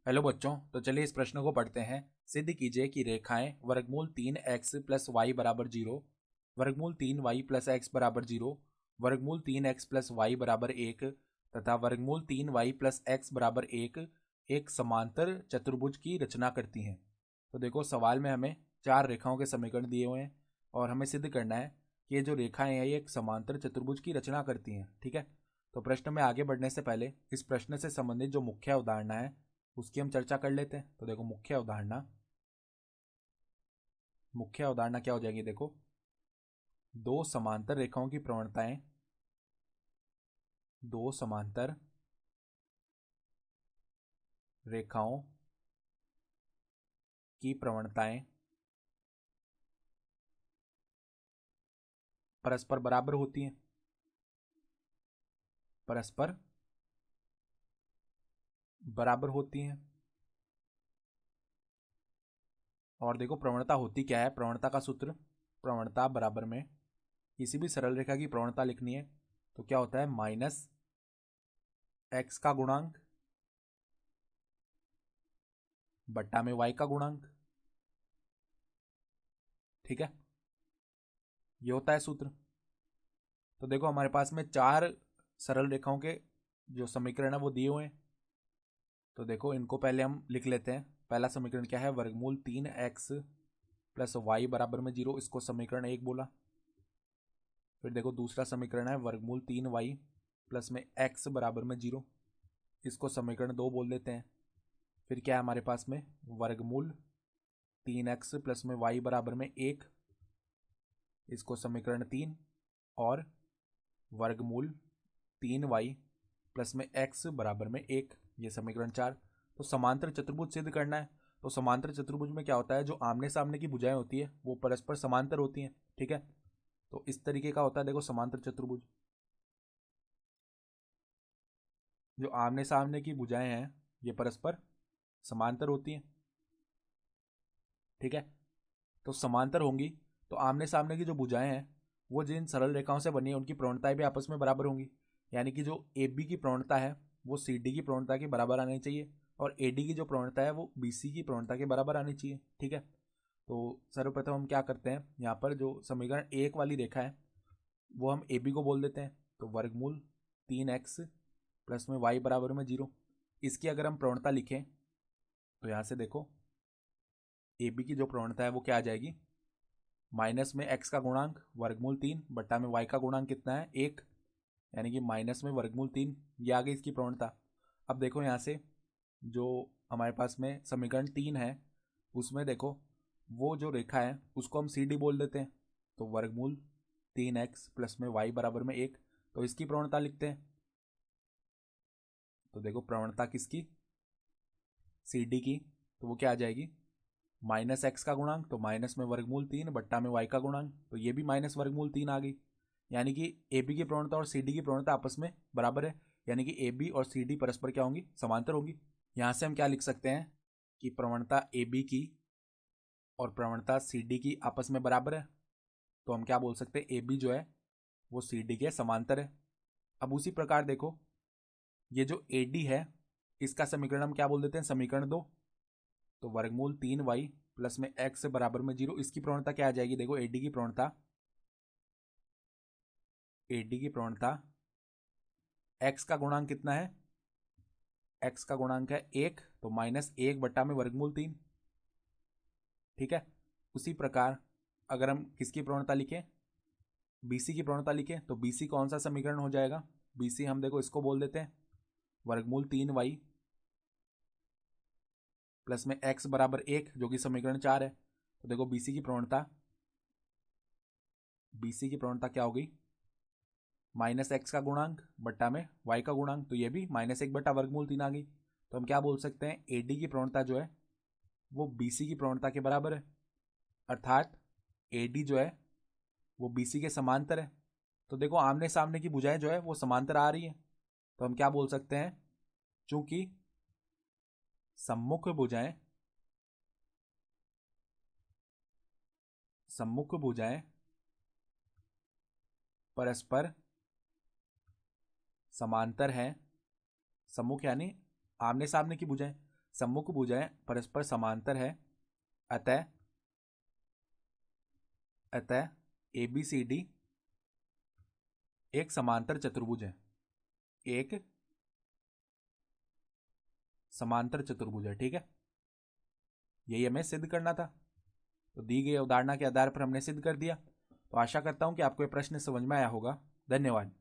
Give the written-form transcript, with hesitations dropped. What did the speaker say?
Hello बच्चों, तो चलिए इस प्रश्न को पढ़ते हैं। सिद्ध कीजिए कि रेखाएं वर्गमूल 3x प्लस वाई बराबर जीरो, वर्गमूल 3y प्लस एक्स बराबर जीरो, वर्गमूल 3x प्लस वाई बराबर एक तथा वर्गमूल 3y प्लस एक्स बराबर एक समांतर चतुर्भुज की रचना करती हैं। तो देखो, सवाल में हमें चार रेखाओं के समीकरण दिए हुए हैं और हमें सिद्ध करना है कि ये जो रेखाएं हैं ये एक समांतर चतुर्भुज की रचना करती हैं। ठीक है, तो प्रश्न में आगे बढ़ने से पहले इस प्रश्न से संबंधित जो मुख्य अवधारणा है उसकी हम चर्चा कर लेते हैं। तो देखो, मुख्य अवधारणा क्या हो जाएगी। देखो, दो समांतर रेखाओं की प्रवणताएं, दो समांतर रेखाओं की प्रवणताएं परस्पर बराबर होती हैं, परस्पर बराबर होती हैं। और देखो, प्रवणता होती क्या है। प्रवणता का सूत्र, प्रवणता बराबर में किसी भी सरल रेखा की प्रवणता लिखनी है तो क्या होता है, माइनस एक्स का गुणांक बट्टा में वाई का गुणांक। ठीक है, ये होता है सूत्र। तो देखो, हमारे पास में चार सरल रेखाओं के जो समीकरण है वो दिए हुए हैं। तो देखो, इनको पहले हम लिख लेते हैं। पहला समीकरण क्या है, वर्गमूल 3x प्लस वाई बराबर में जीरो, इसको समीकरण एक बोला। फिर देखो, दूसरा समीकरण है वर्गमूल 3y प्लस में x बराबर में जीरो, इसको समीकरण दो बोल देते हैं। फिर क्या है हमारे पास में, वर्गमूल 3x प्लस में y बराबर में एक, इसको समीकरण तीन। और वर्गमूल 3y प्लस में x बराबर में एक, ये समीकरण चार। तो समांतर चतुर्भुज सिद्ध करना है। तो समांतर चतुर्भुज में क्या होता है, जो आमने सामने की भुजाएं होती है वो परस्पर समांतर होती हैं। ठीक है, तो इस तरीके का होता है। देखो, समांतर चतुर्भुज, जो आमने सामने की भुजाएं हैं ये परस्पर समांतर होती हैं। ठीक है, तो समांतर होंगी तो आमने सामने की जो भुजाएं हैं वो जिन सरल रेखाओं से बनी है उनकी प्रवणताएं भी आपस में बराबर होंगी। यानी कि जो ए बी की प्रवणता है वो सी डी की प्रवणता के बराबर आनी चाहिए, और ए डी की जो प्रवणता है वो बी सी की प्रवणता के बराबर आनी चाहिए। ठीक है, तो सर्वप्रथम हम क्या करते हैं, यहाँ पर जो समीकरण एक वाली रेखा है वो हम ए बी को बोल देते हैं। तो वर्गमूल 3x प्लस में वाई बराबर में जीरो, इसकी अगर हम प्रवणता लिखें तो यहाँ से देखो, ए बी की जो प्रवणता है वो क्या आ जाएगी, माइनस में एक्स का गुणांक वर्गमूल तीन बट्टा में वाई का गुणांक कितना है, एक, यानी कि माइनस में वर्गमूल तीन, ये आ गई इसकी प्रवणता। अब देखो, यहाँ से जो हमारे पास में समीकरण तीन है उसमें देखो, वो जो रेखा है उसको हम सी डी बोल देते हैं। तो वर्गमूल 3x प्लस में वाई बराबर में एक, तो इसकी प्रवणता लिखते हैं। तो देखो, प्रवणता किसकी, सी डी की, तो वो क्या आ जाएगी, माइनस एक्स का गुणांक, तो माइनस में वर्गमूल तीन बट्टा में वाई का गुणांक, तो ये भी माइनस वर्गमूल तीन आ गई। यानी कि ए बी की प्रवणता और सी डी की प्रवणता आपस में बराबर है, यानी कि ए बी और सी डी परस्पर क्या होंगी, समांतर होंगी। यहाँ से हम क्या लिख सकते हैं कि प्रवणता ए बी की और प्रवणता सी डी की आपस में बराबर है। तो हम क्या बोल सकते हैं, ए बी जो है वो सी डी के समांतर है। अब उसी प्रकार देखो, ये जो ए डी है इसका समीकरण हम क्या बोल देते हैं, समीकरण दो। तो वर्गमूल 3y प्लस में x बराबर में जीरो, इसकी प्रवणता क्या आ जाएगी, देखो एडी की प्रवणता, एडी की प्रवणता x का गुणांक कितना है, x का गुणांक है एक, तो माइनस एक बट्टा में वर्गमूल तीन। ठीक है, उसी प्रकार अगर हम किसकी प्रवणता लिखें, बीसी की प्रवणता लिखें, तो बीसी कौन सा समीकरण हो जाएगा, बीसी हम देखो इसको बोल देते हैं वर्गमूल 3y प्लस में x बराबर एक, जो कि समीकरण चार है। तो देखो, बीसी की प्रवणता क्या होगी, माइनस एक्स का गुणांक बट्टा में वाई का गुणांक, तो ये भी माइनस एक बट्टा वर्गमूल तीन आ गई। तो हम क्या बोल सकते हैं, ए डी की प्रवणता जो है वो बी सी की प्रवणता के बराबर है, अर्थात ए डी जो है वो बी सी के समांतर है। तो देखो, आमने सामने की भुजाएं जो है वो समांतर आ रही है, तो हम क्या बोल सकते हैं, चूंकि सम्मुख भुजाएं सम्मुख भुजाएं परस्पर समांतर हैं, सम्मुख यानी आमने सामने की भुजाएं, सम्मुख भुजाएं परस्पर समांतर है, अतः अतः ABCD एक समांतर चतुर्भुज है। एक समांतर चतुर्भुज है, ठीक है। यही हमें सिद्ध करना था, तो दी गई अवधारणा के आधार पर हमने सिद्ध कर दिया। तो आशा करता हूं कि आपको यह प्रश्न समझ में आया होगा। धन्यवाद।